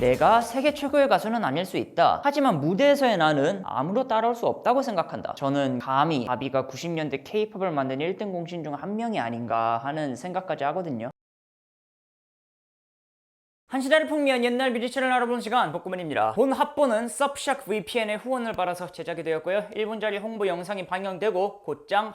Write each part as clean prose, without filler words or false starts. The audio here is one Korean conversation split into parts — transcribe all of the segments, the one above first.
내가 세계 최고의 가수는 아닐 수 있다. 하지만 무대에서의 나는 아무로 따라올 수 없다고 생각한다. 저는 감히 바비가 90년대 K-팝을 만든 1등 공신 중 한 명이 아닌가 하는 생각까지 하거든요. 한 시대를 풍미한 옛날 뮤지션을 알아보는 시간 복구맨입니다. 본 합본은 섭샥 VPN의 후원을 받아서 제작이 되었고요. 1분짜리 홍보 영상이 방영되고 곧장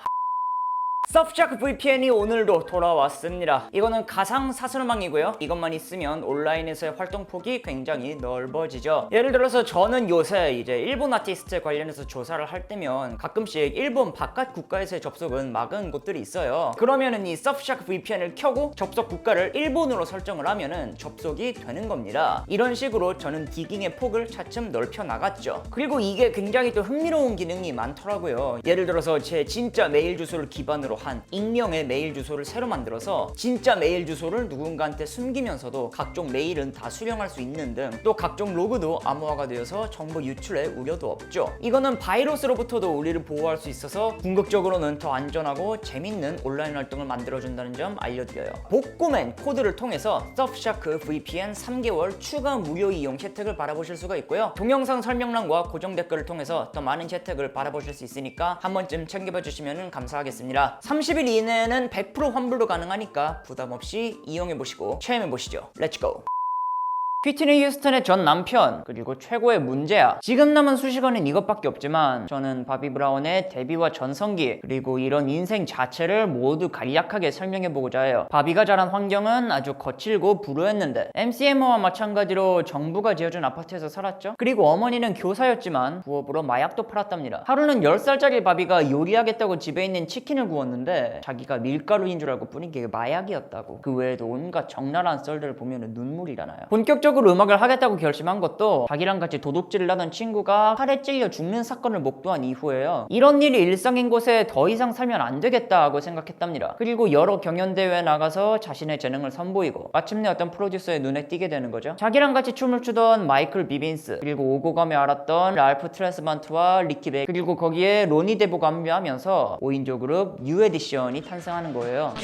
섭샥 VPN이 오늘도 돌아왔습니다. 이거는 가상 사설망이고요. 이것만 있으면 온라인에서의 활동폭이 굉장히 넓어지죠. 예를 들어서 저는 요새 이제 일본 아티스트 관련해서 조사를 할 때면 가끔씩 일본 바깥 국가에서의 접속은 막은 곳들이 있어요. 그러면은 이 섭샥 VPN을 켜고 접속 국가를 일본으로 설정을 하면은 접속이 되는 겁니다. 이런 식으로 저는 디깅의 폭을 차츰 넓혀 나갔죠. 그리고 이게 굉장히 또 흥미로운 기능이 많더라고요. 예를 들어서 제 진짜 메일 주소를 기반으로 한 익명의 메일 주소를 새로 만들어서 진짜 메일 주소를 누군가한테 숨기면서도 각종 메일은 다 수령할 수 있는 등 또 각종 로그도 암호화가 되어서 정보 유출에 우려도 없죠. 이거는 바이러스로부터도 우리를 보호할 수 있어서 궁극적으로는 더 안전하고 재밌는 온라인 활동을 만들어준다는 점 알려드려요. 복구맨 코드를 통해서 섭샤크 VPN 3개월 추가 무료 이용 혜택을 받아보실 수가 있고요. 동영상 설명란과 고정 댓글을 통해서 더 많은 혜택을 받아보실 수 있으니까 한 번쯤 챙겨봐 주시면 감사하겠습니다. 30일 이내에는 100% 환불도 가능하니까 부담없이 이용해보시고 체험해보시죠. 렛츠고! 휘트니 휴스턴의 전 남편, 그리고 최고의 문제야. 지금 남은 수식어는 이것밖에 없지만 저는 바비 브라운의 데뷔와 전성기, 그리고 이런 인생 자체를 모두 간략하게 설명해보고자 해요. 바비가 자란 환경은 아주 거칠고 불우했는데 MCMO와 마찬가지로 정부가 지어준 아파트에서 살았죠. 그리고 어머니는 교사였지만 부업으로 마약도 팔았답니다. 하루는 10살짜리 바비가 요리하겠다고 집에 있는 치킨을 구웠는데 자기가 밀가루인 줄 알고 뿌린 게 마약이었다고. 그 외에도 온갖 적나라한 썰들을 보면 눈물이 나요. 본격적으로 음악을 하겠다고 결심한 것도 자기랑 같이 도둑질을 하던 친구가 칼에 찔려 죽는 사건을 목도한 이후에요. 이런 일이 일상인 곳에 더 이상 살면 안 되겠다고 생각했답니다. 그리고 여러 경연대회에 나가서 자신의 재능을 선보이고 마침내 어떤 프로듀서의 눈에 띄게 되는 거죠. 자기랑 같이 춤을 추던 마이클 비빈스, 그리고 오고 가며 알았던 랄프 트레스반트와 리키 베이, 그리고 거기에 로니 데보가 합류하면서 5인조 그룹 뉴 에디션이 탄생하는 거예요.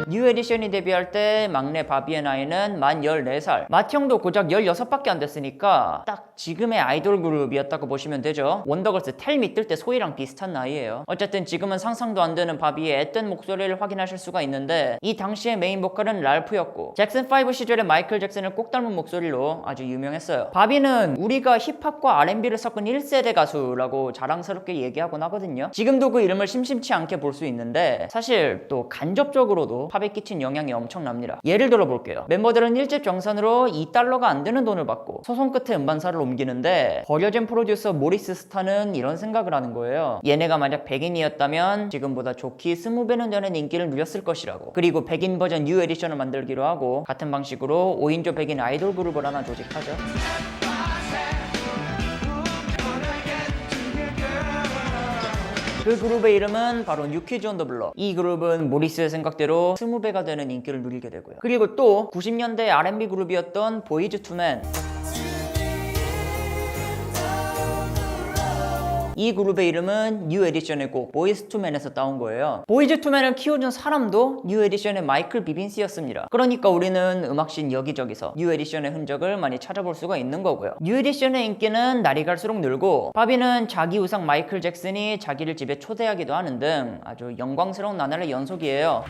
뉴 에디션이 데뷔할 때 막내 바비의 나이는 만 14살, 맏형도 고작 16밖에 안 됐으니까 딱 지금의 아이돌 그룹이었다고 보시면 되죠. 원더걸스 텔미 뜰 때 소희랑 비슷한 나이예요. 어쨌든 지금은 상상도 안 되는 바비의 앳된 목소리를 확인하실 수가 있는데 이 당시의 메인 보컬은 랄프였고 잭슨5 시절의 마이클 잭슨을 꼭 닮은 목소리로 아주 유명했어요. 바비는 우리가 힙합과 R&B를 섞은 1세대 가수라고 자랑스럽게 얘기하곤 하거든요. 지금도 그 이름을 심심치 않게 볼 수 있는데 사실 또 간접적으로도 팝에 끼친 영향이 엄청납니다. 예를 들어 볼게요. 멤버들은 1집 정산으로 $2가 안 되는 돈을 받고 소송 끝에 음반사를 옮기는데 버려진 프로듀서 모리스 스타는 이런 생각을 하는 거예요. 얘네가 만약 백인이었다면 지금보다 좋게 20배는 되는 인기를 누렸을 것이라고. 그리고 백인 버전 뉴 에디션을 만들기로 하고 같은 방식으로 5인조 백인 아이돌 그룹을 하나 조직하죠. 그 그룹의 이름은 바로 뉴키즈 온 더 블럭. 이 그룹은 모리스의 생각대로 20배가 되는 인기를 누리게 되고요. 그리고 또 90년대 R&B 그룹이었던 보이즈 투맨. 이 그룹의 이름은 뉴 에디션의 곡 보이즈 투맨에서 따온 거예요. 보이즈 투맨을 키워준 사람도 뉴 에디션의 마이클 비빈스였습니다. 그러니까 우리는 음악씬 여기저기서 뉴 에디션의 흔적을 많이 찾아볼 수가 있는 거고요. 뉴 에디션의 인기는 날이 갈수록 늘고 바비는 자기 우상 마이클 잭슨이 자기를 집에 초대하기도 하는 등 아주 영광스러운 나날의 연속이에요.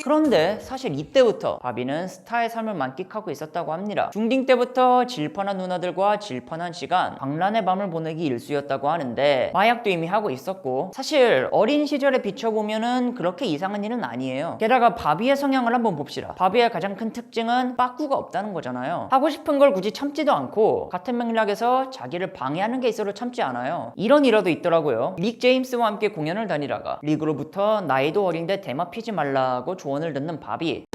그런데 사실 이때부터 바비는 스타의 삶을 만끽하고 있었다고 합니다. 중딩 때부터 질펀한 누나들과 질펀한 시간, 광란의 밤을 보내기 일쑤였다고 하는데 마약도 이미 하고 있었고 사실 어린 시절에 비춰보면은 그렇게 이상한 일은 아니에요. 게다가 바비의 성향을 한번 봅시다. 바비의 가장 큰 특징은 빠꾸가 없다는 거잖아요. 하고 싶은 걸 굳이 참지도 않고 같은 맥락에서 자기를 방해하는 게 있어도 참지 않아요. 이런 일화도 있더라고요. 릭 제임스와 함께 공연을 다니다가 릭으로부터 나이도 어린데 대마 피지 말라고 조언을 듣는 바비.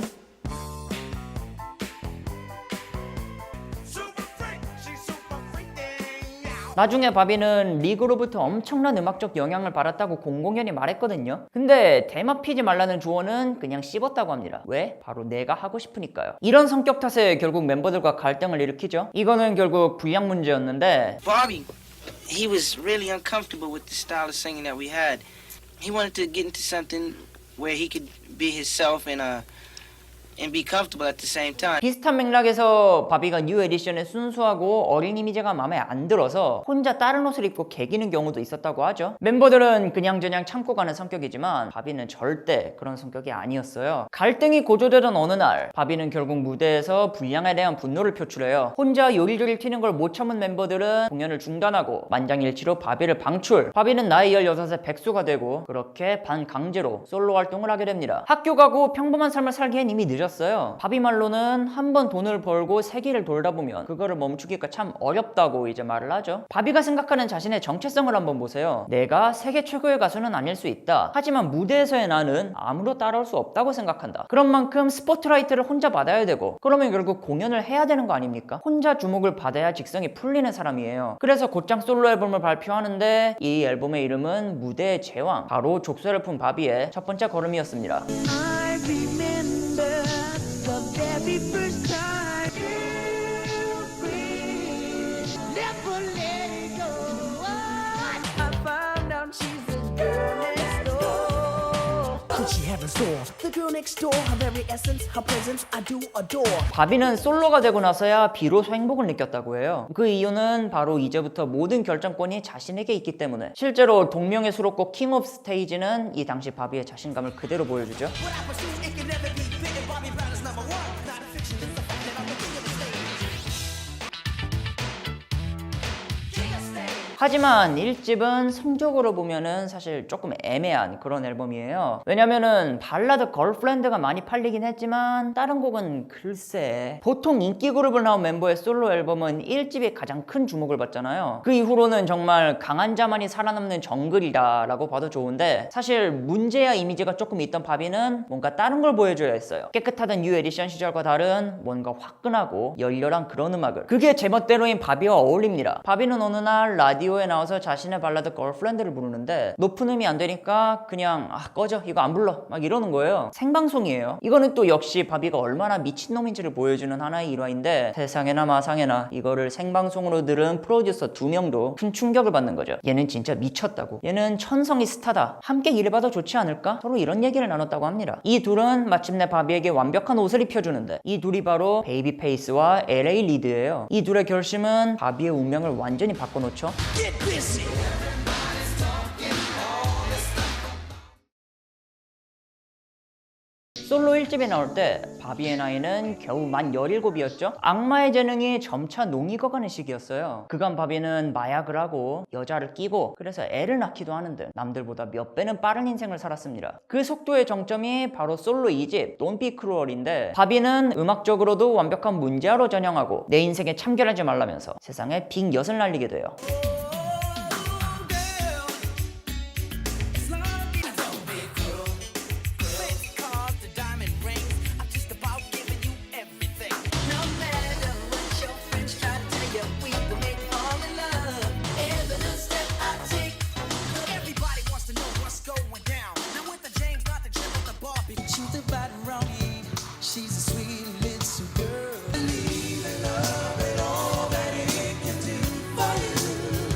나중에 바비는 릭으로부터 엄청난 음악적 영향을 받았다고 공공연히 말했거든요. 근데 대마 피지 말라는 조언은 그냥 씹었다고 합니다. 왜? 바로 내가 하고 싶으니까요. 이런 성격 탓에 결국 멤버들과 갈등을 일으키죠. 이거는 결국 분량 문제였는데 Bobby, he was really uncomfortable with the style of singing that we had. He wanted to get into something where he could be himself and be comfortable at the same time. 비슷한 맥락에서 바비가 뉴 에디션의 순수하고 어린 이미지가 마음에 안 들어서 혼자 다른 옷을 입고 개기는 경우도 있었다고 하죠. 멤버들은 그냥저냥 참고 가는 성격이지만 바비는 절대 그런 성격이 아니었어요. 갈등이 고조되던 어느 날 바비는 결국 무대에서 불량에 대한 분노를 표출해요. 혼자 요리조리 튀는 걸 못 참은 멤버들은 공연을 중단하고 만장일치로 바비를 방출. 바비는 나이 16에 백수가 되고 그렇게 반강제로 솔로 활동을 하게 됩니다. 학교 가고 평범한 삶을 살기엔 이미 늦었어요. 바비 말로는 한번 돈을 벌고 세계를 돌다 보면 그거를 멈추기가 참 어렵다고 이제 말을 하죠. 바비가 생각하는 자신의 정체성을 한번 보세요. 내가 세계 최고의 가수는 아닐 수 있다. 하지만 무대에서의 나는 아무로 따라올 수 없다고 생각한다. 그런 만큼 스포트라이트를 혼자 받아야 되고 그러면 결국 공연을 해야 되는 거 아닙니까? 혼자 주목을 받아야 직성이 풀리는 사람이에요. 그래서 곧장 솔로 앨범을 발표하는데 이 앨범의 이름은 무대의 제왕, 바로 족쇄를 푼 바비의 첫 번째 걸음이었습니다. I remember the very first time you breathed. Never let it go. I found out she's the girl next door. Could she have in store? The girl next door, her very essence, her presence, I do adore. 바비는 솔로가 되고 나서야 비로소 행복을 느꼈다고 해요. 그 이유는 바로 이제부터 모든 결정권이 자신에게 있기 때문에. 실제로 동명의 수록곡 킹 오브 스테이지는 이 당시 바비의 자신감을 그대로 보여주죠. What I pursue, it can never be fitted. Bobby Brown is number one. Not a fiction, it's a fact that I'm the king of the stage. King of stage. 하지만 1집은 성적으로 보면은 사실 조금 애매한 그런 앨범이에요. 왜냐면은 발라드 걸프렌드가 많이 팔리긴 했지만 다른 곡은 글쎄. 보통 인기 그룹을 나온 멤버의 솔로 앨범은 1집이 가장 큰 주목을 받잖아요. 그 이후로는 정말 강한 자만이 살아남는 정글이다 라고 봐도 좋은데 사실 문제야 이미지가 조금 있던 바비는 뭔가 다른 걸 보여줘야 했어요. 깨끗하던 뉴 에디션 시절과 다른 뭔가 화끈하고 열렬한 그런 음악을. 그게 제멋대로인 바비와 어울립니다. 바비는 어느 날 라디오에 나와서 자신의 발라드 걸프렌드를 부르는데 높은 음이 안 되니까 그냥 꺼져 이거 안 불러 막 이러는 거예요. 생방송이에요. 이거는 또 역시 바비가 얼마나 미친놈인지를 보여주는 하나의 일화인데 세상에나 마상에나 이거를 생방송으로 들은 프로듀서 2명도 큰 충격을 받는 거죠. 얘는 진짜 미쳤다고. 얘는 천성이 스타다. 함께 일해봐도 좋지 않을까? 서로 이런 얘기를 나눴다고 합니다. 이 둘은 마침내 바비에게 완벽한 옷을 입혀주는데 이 둘이 바로 베이비 페이스와 LA 리드예요. 이 둘의 결심은 바비의 운명을 완전히 바꿔놓죠. Get busy. 솔로 1집에 나올 때 바비의 나이는 겨우 만 17이었죠. 악마의 재능이 점차 농익어가는 시기였어요. 그간 바비는 마약을 하고 여자를 끼고 그래서 애를 낳기도 하는 등 남들보다 몇 배는 빠른 인생을 살았습니다. 그 속도의 정점이 바로 솔로 2집 Don't Be Cruel인데 바비는 음악적으로도 완벽한 문제아로 전향하고 내 인생에 참견하지 말라면서 세상에 빅엿을 날리게 돼요. She's the right and wrong, she's a sweet little girl. Believe in love and all that it can do for you.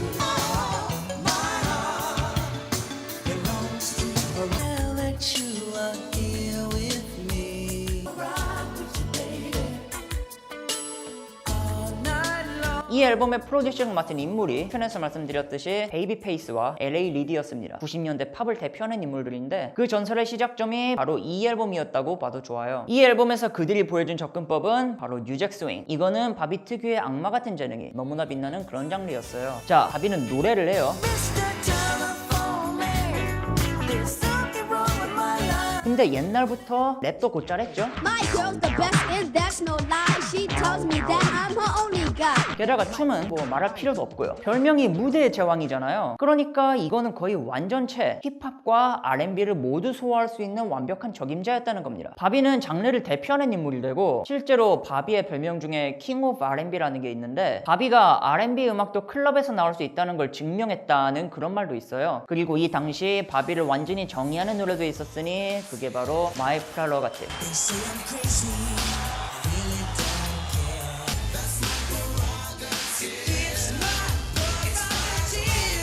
이 앨범의 프로듀싱을 맡은 인물이 편에서 말씀드렸듯이 베이비페이스와 LA 리디였습니다. 90년대 팝을 대표하는 인물들인데 그 전설의 시작점이 바로 이 앨범이었다고 봐도 좋아요. 이 앨범에서 그들이 보여준 접근법은 바로 뉴잭 스윙. 이거는 바비 특유의 악마 같은 재능이 너무나 빛나는 그런 장르였어요. 자, 바비는 노래를 해요. 근데 옛날부터 랩도 곧잘했죠. My girl's the best and that's no lie. She tells me that I'm her only guy. 게다가 춤은 뭐 말할 필요도 없고요. 별명이 무대의 제왕이잖아요. 그러니까 이거는 거의 완전체 힙합과 R&B를 모두 소화할 수 있는 완벽한 적임자였다는 겁니다. 바비는 장르를 대표하는 인물이 되고 실제로 바비의 별명 중에 킹 오브 R&B라는 게 있는데 바비가 R&B 음악도 클럽에서 나올 수 있다는 걸 증명했다는 그런 말도 있어요. 그리고 이 당시 바비를 완전히 정의하는 노래도 있었으니 그게 바로 My Prerogative.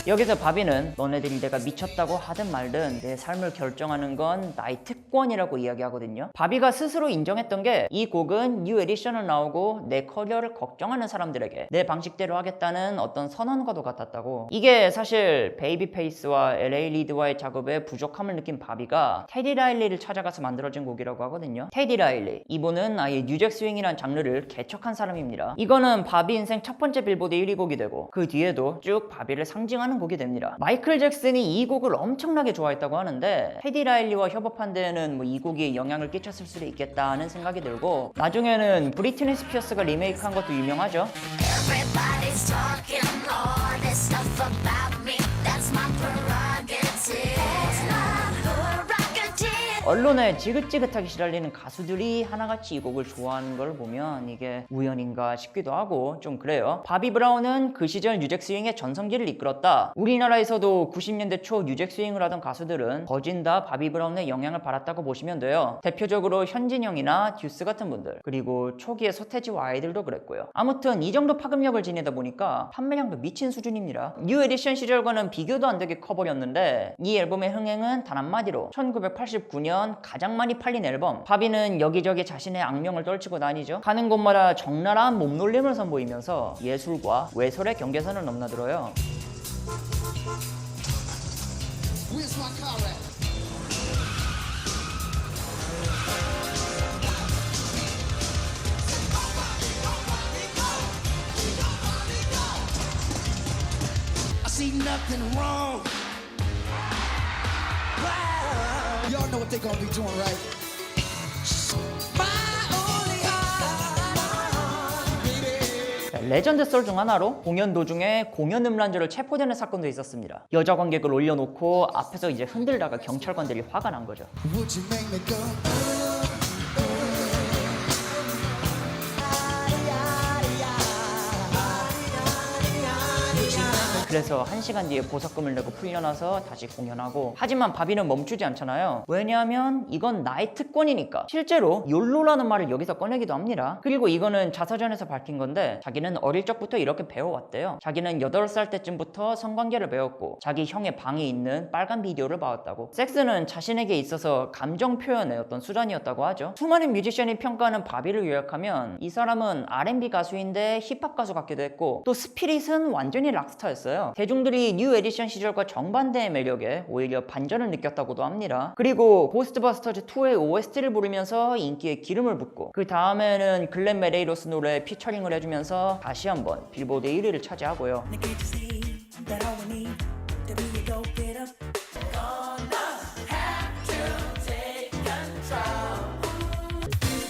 여기서 바비는 너네들이 내가 미쳤다고 하든 말든 내 삶을 결정하는 건 나의 특권이라고 이야기하거든요. 바비가 스스로 인정했던 게 이 곡은 뉴 에디션을 나오고 내 커리어를 걱정하는 사람들에게 내 방식대로 하겠다는 어떤 선언과도 같았다고. 이게 사실 베이비페이스와 LA 리드와의 작업에 부족함을 느낀 바비가 테디 라일리를 찾아가서 만들어진 곡이라고 하거든요. 테디 라일리, 이분은 아예 뉴잭 스윙이란 장르를 개척한 사람입니다. 이거는 바비 인생 첫 번째 빌보드 1위 곡이 되고 그 뒤에도 쭉 바비를 상징하는 곡이 됩니다. 마이클 잭슨이 이 곡을 엄청나게 좋아했다고 하는데 테디 라일리와 협업한 데에는 뭐 이 곡이 영향을 끼쳤을 수도 있겠다는 생각이 들고 나중에는 브리트니 스피어스가 리메이크한 것도 유명하죠. Everybody's talking all this stuff about me. That's my prerogative. It's my prerogative. 언론에 지긋지긋하게 시달리는 가수들이 하나같이 이 곡을 좋아하는 걸 보면 이게 우연인가 싶기도 하고 좀 그래요. 바비 브라운은 그 시절 뉴잭 스윙의 전성기를 이끌었다. 우리나라에서도 90년대 초 뉴잭 스윙을 하던 가수들은 거진 다 바비 브라운의 영향을 받았다고 보시면 돼요. 대표적으로 현진영이나 듀스 같은 분들, 그리고 초기의 서태지와 아이들도 그랬고요. 아무튼 이 정도 파급력을 지니다 보니까 판매량도 미친 수준입니다. 뉴 에디션 시절과는 비교도 안 되게 커버렸는데 이 앨범의 흥행은 단 한마디로 1989년 가장 많이 팔린 앨범. 바비는 여기저기 자신의 악명을 떨치고 다니죠. 가는 곳마다 적나라한 몸놀림을 선보이면서 예술과 외설의 경계선을 넘나들어요. Where's my car at? I see nothing wrong. Wow. Y'all know what they gonna be doing, right? My only heart, baby. 레전드 썰 중 하나로 공연 도중에 공연 음란죄로 체포되는 사건도 있었습니다. 여자 관객을 올려놓고 앞에서 이제 흔들다가 경찰관들이 화가 난 거죠. Would you make me go? 그래서 1시간 뒤에 보석금을 내고 풀려나서 다시 공연하고. 하지만 바비는 멈추지 않잖아요. 왜냐하면 이건 나의 특권이니까. 실제로 욜로라는 말을 여기서 꺼내기도 합니다. 그리고 이거는 자서전에서 밝힌 건데 자기는 어릴 적부터 이렇게 배워왔대요. 자기는 8살 때쯤부터 성관계를 배웠고 자기 형의 방에 있는 빨간 비디오를 봐왔다고. 섹스는 자신에게 있어서 감정 표현의 어떤 수단이었다고 하죠. 수많은 뮤지션이 평가하는 바비를 요약하면 이 사람은 R&B 가수인데 힙합 가수 같기도 했고 또 스피릿은 완전히 락스타였어요. 대중들이 뉴 에디션 시절과 정반대의 매력에 오히려 반전을 느꼈다고도 합니다. 그리고 고스트버스터즈 2의 OST를 부르면서 인기에 기름을 붓고 그 다음에는 글렌 메데이로스 노래 피처링을 해주면서 다시 한번 빌보드 1위를 차지하고요.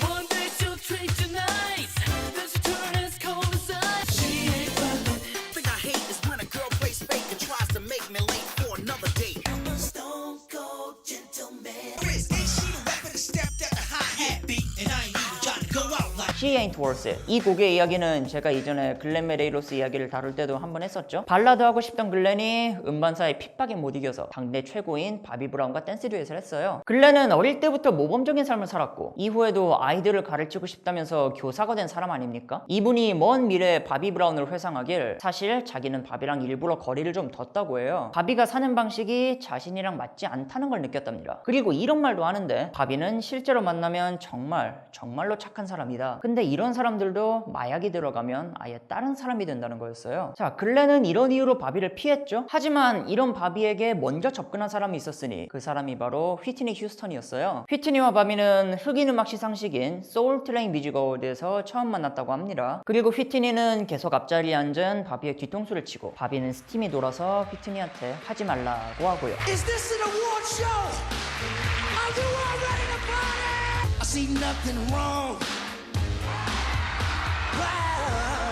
One day she'll treat you nice, then she'll turn as cold as ice. She ain't perfect. Thing I hate is when a girl plays fake and tries to make me late for another date. Stone cold gentleman. Ain't she the rapper that stepped at the hi-hat beat and I ain't even trying to go out like. She Ain't Worth It. 이 곡의 이야기는 제가 이전에 글렌 메데이로스 이야기를 다룰 때도 한번 했었죠. 발라드 하고 싶던 글렌이 음반사의 핍박에 못 이겨서 당대 최고인 바비 브라운과 댄스 듀엣을 했어요. 글렌은 어릴 때부터 모범적인 삶을 살았고 이후에도 아이들을 가르치고 싶다면서 교사가 된 사람 아닙니까? 이분이 먼 미래에 바비 브라운을 회상하길 사실 자기는 바비랑 일부러 거리를 좀 뒀다고 해요. 바비가 사는 방식이 자신이랑 맞지 않다는 걸 느꼈답니다. 그리고 이런 말도 하는데 바비는 실제로 만나면 정말로 착한 사람이다. 근데 이런 사람들도 마약이 들어가면 아예 다른 사람이 된다는 거였어요. 자, 근래는 이런 이유로 바비를 피했죠. 하지만 이런 바비에게 먼저 접근한 사람이 있었으니 그 사람이 바로 휘트니 휴스턴이었어요. 휘트니와 바비는 흑인 음악 시상식인 소울 트레인 뮤직 어워드에서 처음 만났다고 합니다. 그리고 휘트니는 계속 앞자리에 앉은 바비의 뒤통수를 치고 바비는 스팀이 돌아서 휘트니한테 하지 말라고 하고요. Is this an award show? Are you all ready to party? I see nothing wrong.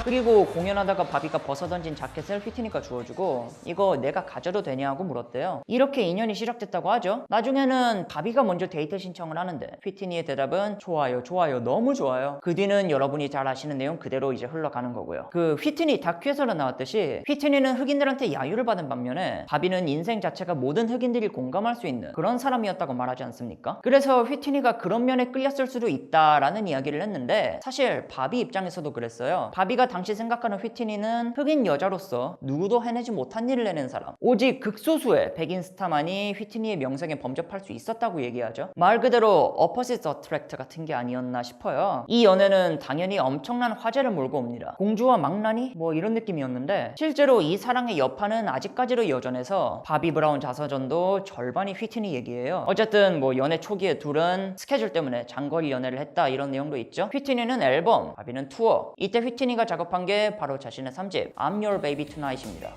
그리고 공연하다가 바비가 벗어던진 자켓을 휘트니가 주워주고 이거 내가 가져도 되냐고 물었대요. 이렇게 인연이 시작됐다고 하죠. 나중에는 바비가 먼저 데이트 신청을 하는데 휘트니의 대답은 좋아요 좋아요 너무 좋아요. 그 뒤는 여러분이 잘 아시는 내용 그대로 이제 흘러가는 거고요. 그 휘트니 다큐에서 나왔듯이 휘트니는 흑인들한테 야유를 받은 반면에 바비는 인생 자체가 모든 흑인들이 공감할 수 있는 그런 사람이었다고 말하지 않습니까? 그래서 휘트니가 그런 면에 끌렸을 수도 있다라는 이야기를 했는데 사실 바비 입장에서도 그랬어요. 바비가 당시 생각하는 휘트니는 흑인 여자로서 누구도 해내지 못한 일을 해낸 사람, 오직 극소수의 백인 스타만이 휘트니의 명성에 범접할 수 있었다고 얘기하죠. 말 그대로 opposite attract 같은 게 아니었나 싶어요. 이 연애는 당연히 엄청난 화제를 몰고 옵니다. 공주와 망나니? 뭐 이런 느낌이었는데 실제로 이 사랑의 여파는 아직까지도 여전해서 바비 브라운 자서전도 절반이 휘트니 얘기예요. 어쨌든 뭐 연애 초기에 둘은 스케줄 때문에 장거리 연애를 했다 이런 내용도 있죠. 휘트니는 앨범, 바비는 투어. 이때 휘트니가 작업한 게 바로 자신의 3집 I'm Your Baby Tonight입니다.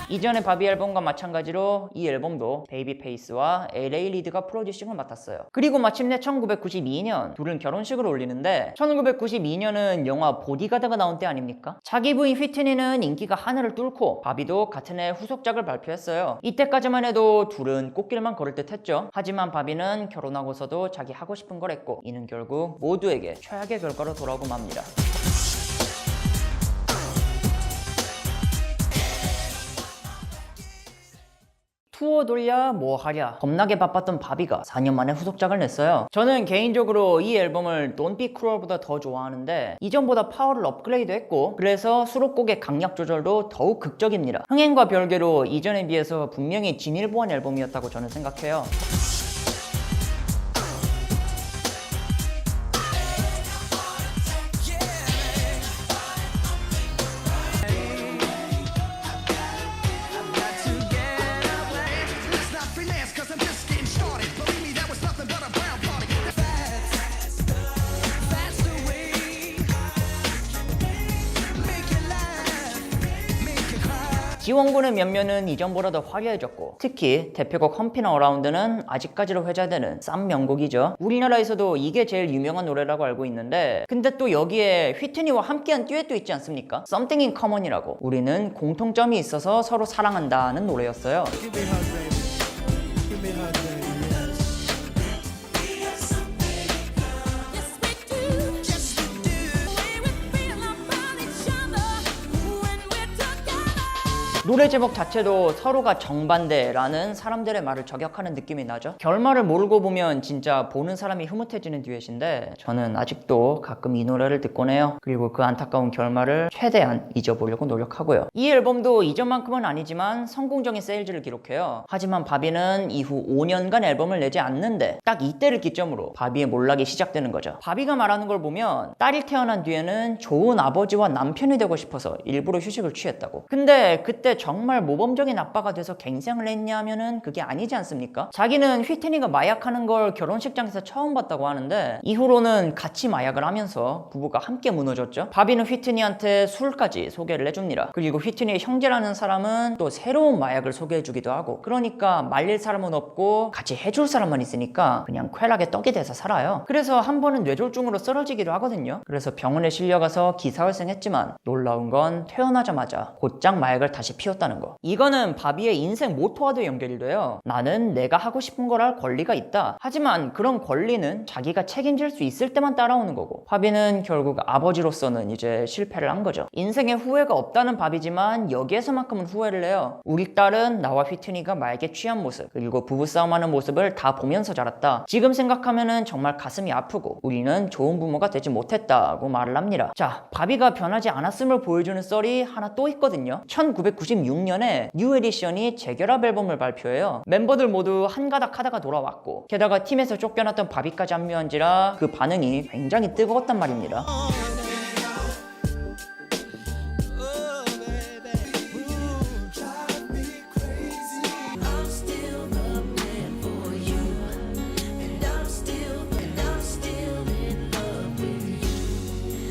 이전의 바비 앨범과 마찬가지로 이 앨범도 베이비 페이스와 LA 리드가 프로듀싱을 맡았어요. 그리고 마침내 1992년 둘은 결혼식을 올리는데 1992년은 영화 보디가드가 나온 때 아닙니까? 자기 부인 휘트니는 인기가 하늘을 뚫고 바비도 같은 해 후속작을 발표했어요. 이때까지만 해도 둘은 꽃길만 걸을 듯 했죠. 하지만 바비는 결혼하고서도 자기 하고 싶은 걸 했고 이는 결국 모두에게 최악의 결과로 돌아오고 맙니다. 투어 돌려 뭐 하랴 겁나게 바빴던 바비가 4년 만에 후속작을 냈어요. 저는 개인적으로 이 앨범을 Don't Be Cruel보다 더 좋아하는데 이전보다 파워를 업그레이드 했고 그래서 수록곡의 강약 조절도 더욱 극적입니다. 흥행과 별개로 이전에 비해서 분명히 진일보한 앨범이었다고 저는 생각해요. Let's not freelance, cause I'm just getting started. Believe me, that was nothing but a brown party. That's the way. Make you laugh, make you cry. 지원군의 면면은 이전보다 더 화려해졌고 특히 대표곡 험피나 어라운드는 아직까지도 회자되는 쌈 명곡이죠. 우리나라에서도 이게 제일 유명한 노래라고 알고 있는데 근데 또 여기에 휘트니와 함께한 듀엣도 있지 않습니까? Something in Common이라고 우리는 공통점이 있어서 서로 사랑한다는 노래였어요. Give me a hug, baby. Give me a hug, baby. 노래 제목 자체도 서로가 정반대라는 사람들의 말을 저격하는 느낌이 나죠. 결말을 모르고 보면 진짜 보는 사람이 흐뭇해지는 듀엣인데 저는 아직도 가끔 이 노래를 듣곤 해요. 그리고 그 안타까운 결말을 최대한 잊어보려고 노력하고요. 이 앨범도 이전만큼은 아니지만 성공적인 세일즈를 기록해요. 하지만 바비는 이후 5년간 앨범을 내지 않는데 딱 이때를 기점으로 바비의 몰락이 시작되는 거죠. 바비가 말하는 걸 보면 딸이 태어난 뒤에는 좋은 아버지와 남편이 되고 싶어서 일부러 휴식을 취했다고. 근데 그때 정말 모범적인 아빠가 돼서 갱생을 했냐 하면은 그게 아니지 않습니까? 자기는 휘트니가 마약하는 걸 결혼식장에서 처음 봤다고 하는데 이후로는 같이 마약을 하면서 부부가 함께 무너졌죠. 바비는 휘트니한테 술까지 소개를 해줍니다. 그리고 휘트니의 형제라는 사람은 또 새로운 마약을 소개해주기도 하고 그러니까 말릴 사람은 없고 같이 해줄 사람만 있으니까 그냥 쾌락에 떡이 돼서 살아요. 그래서 한 번은 뇌졸중으로 쓰러지기도 하거든요. 그래서 병원에 실려가서 기사회생했지만 놀라운 건 태어나자마자 곧장 마약을 다시 피웠다는 거. 이거는 바비의 인생 모토와도 연결이 돼요. 나는 내가 하고 싶은 걸 할 권리가 있다. 하지만 그런 권리는 자기가 책임질 수 있을 때만 따라오는 거고 바비는 결국 아버지로서는 이제 실패를 한 거죠. 인생에 후회가 없다는 바비지만 여기에서만큼은 후회를 해요. 우리 딸은 나와 휘트니가 마약에 취한 모습 그리고 부부싸움하는 모습을 다 보면서 자랐다. 지금 생각하면은 정말 가슴이 아프고 우리는 좋은 부모가 되지 못했다고 말을 합니다. 자, 바비가 변하지 않았음을 보여주는 썰이 하나 또 있거든요. 1990 1996년에 뉴 에디션이 재결합 앨범을 발표해요. 멤버들 모두 한가닥 하다가 돌아왔고 게다가 팀에서 쫓겨났던 바비까지 합류한지라 그 반응이 굉장히 뜨거웠단 말입니다.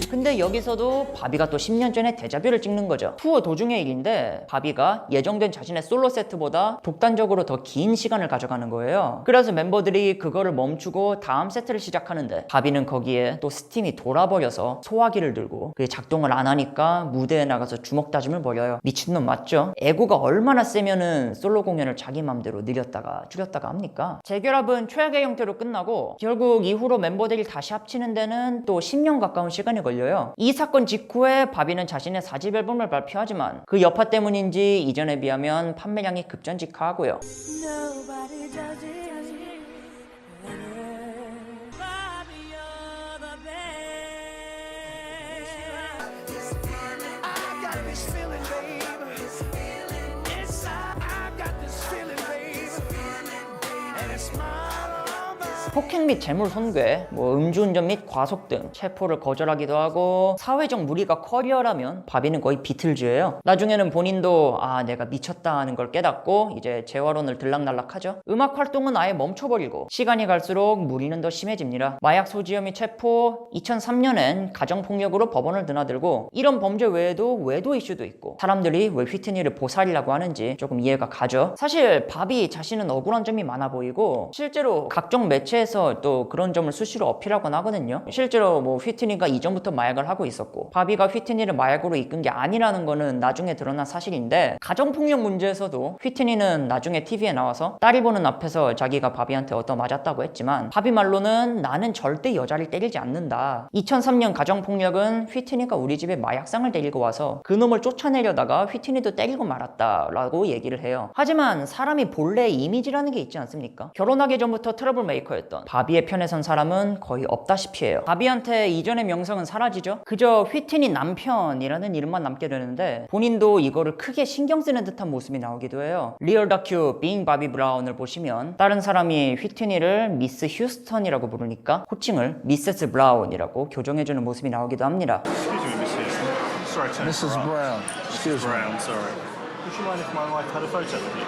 근데 여기서도 바비가 또 10년 전에 데자뷰를 찍는 거죠. 투어 도중의 일인데 바비가 예정된 자신의 솔로 세트보다 독단적으로 더 긴 시간을 가져가는 거예요. 그래서 멤버들이 그거를 멈추고 다음 세트를 시작하는데 바비는 거기에 또 스팀이 돌아버려서 소화기를 들고 그게 작동을 안 하니까 무대에 나가서 주먹 다짐을 벌여요. 미친놈 맞죠? 에고가 얼마나 세면은 솔로 공연을 자기 맘대로 늘렸다가 줄였다가 합니까? 재결합은 최악의 형태로 끝나고 결국 이후로 멤버들이 다시 합치는 데는 또 10년 가까운 시간이 걸려요. 이 사건 직후에 바비는 자신의 4집 앨범을 발표하지만 그 여파 때문인지 이전에 비하면 판매량이 급전직하하고요. Nobody does it better. Bobby, you're the best. I got this feeling, babe. Inside, I got this feeling, babe. And it's mine, all mine. 폭행 및 재물 손괴, 음주운전 및 과속 등 체포를 거절하기도 하고 사회적 무리가 커리어라면 바비는 거의 비틀즈예요. 나중에는 본인도 내가 미쳤다 하는 걸 깨닫고 이제 재활원을 들락날락하죠. 음악 활동은 아예 멈춰버리고 시간이 갈수록 무리는 더 심해집니다. 마약 소지혐 및 체포, 2003년엔 가정폭력으로 법원을 드나들고 이런 범죄 외에도 외도 이슈도 있고 사람들이 왜 휘트니를 보살이라고 하는지 조금 이해가 가죠. 사실 바비 자신은 억울한 점이 많아 보이고 실제로 각종 매체에서 또 그런 점을 수시로 어필하곤 하거든요. 실제로 휘트니가 이전부터 마약을 하고 있었고 바비가 휘트니를 마약으로 이끈 게 아니라는 거는 나중에 드러난 사실인데 가정폭력 문제에서도 휘트니는 나중에 TV에 나와서 딸이 보는 앞에서 자기가 바비한테 얻어맞았다고 했지만 바비 말로는 나는 절대 여자를 때리지 않는다. 2003년 가정폭력은 휘트니가 우리 집에 마약상을 데리고 와서 그놈을 쫓아내려다가 휘트니도 때리고 말았다 라고 얘기를 해요. 하지만 사람이 본래 이미지라는 게 있지 않습니까? 결혼하기 전부터 트러블 메이커였던 바비의 편에 선 사람은 거의 없다시피 해요. 바비한테 이전의 명성은 사라지죠. 그저 휘트니 남편이라는 이름만 남게 되는데 본인도 이거를 크게 신경 쓰는 듯한 모습이 나오기도 해요. 리얼 다큐 Being Bobby Brown을 보시면 다른 사람이 휘트니를 미스 휴스턴이라고 부르니까 호칭을 미세스 브라운이라고 교정해주는 모습이 나오기도 합니다. Excuse me, Miss Houston. Sorry to Mrs. interrupt. Brown, excuse me. Brown, sorry. Would you mind if my wife had a photo with you?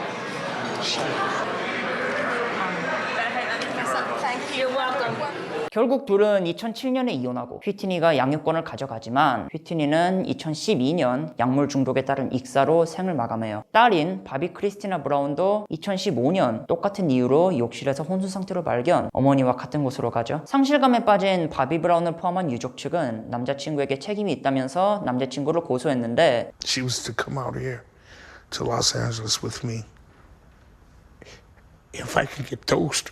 결국 둘은 2007년에 이혼하고 휘트니가 양육권을 가져가지만 휘트니는 2012년 약물 중독에 따른 익사로 생을 마감해요. 딸인 바비 크리스티나 브라운도 2015년 똑같은 이유로 욕실에서 혼수 상태로 발견, 어머니와 같은 곳으로 가죠. 상실감에 빠진 바비 브라운을 포함한 유족 측은 남자친구에게 책임이 있다면서 남자친구를 고소했는데 She was to come out here to Los Angeles with me. If I can get those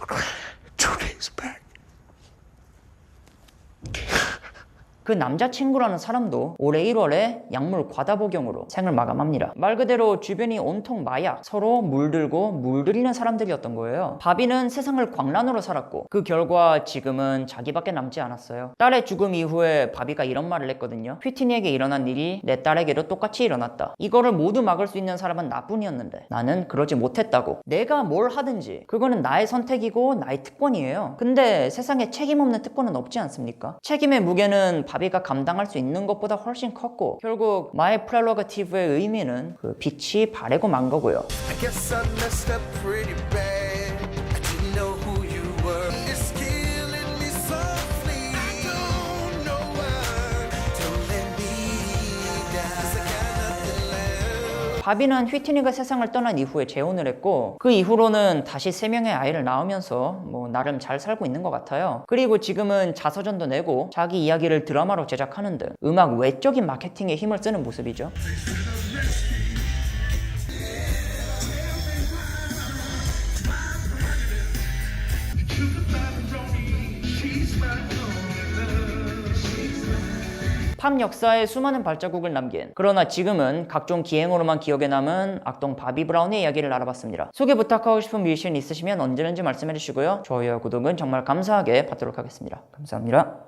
2 days back. 그 남자친구라는 사람도 올해 1월에 약물 과다 복용으로 생을 마감합니다. 말 그대로 주변이 온통 마약, 서로 물들고 물들이는 사람들이었던 거예요. 바비는 세상을 광란으로 살았고 그 결과 지금은 자기밖에 남지 않았어요. 딸의 죽음 이후에 바비가 이런 말을 했거든요. 휘트니에게 일어난 일이 내 딸에게도 똑같이 일어났다. 이거를 모두 막을 수 있는 사람은 나뿐이었는데 나는 그러지 못했다고. 내가 뭘 하든지 그거는 나의 선택이고 나의 특권이에요. 근데 세상에 책임 없는 특권은 없지 않습니까? 책임의 무게는 바비가 감당할 수 있는 것보다 훨씬 컸고 결국 마이 프렐로가티브의 의미는 그 빛이 바래고 만 거고요. I guess I messed up pretty bad. I didn't know who you were. It's killing me softly. I don't know why. Don't let me down. 'Cause I got nothing left. 바비는 휘트니가 세상을 떠난 이후에 재혼을 했고 그 이후로는 다시 3명의 아이를 낳으면서 나름 잘 살고 있는 것 같아요. 그리고 지금은 자서전도 내고 자기 이야기를 드라마로 제작하는 등 음악 외적인 마케팅에 힘을 쓰는 모습이죠. 팝 역사에 수많은 발자국을 남긴 그러나 지금은 각종 기행으로만 기억에 남은 악동 바비 브라운의 이야기를 알아봤습니다. 소개 부탁하고 싶은 뮤지션 있으시면 언제든지 말씀해 주시고요. 좋아요와 구독은 정말 감사하게 받도록 하겠습니다. 감사합니다.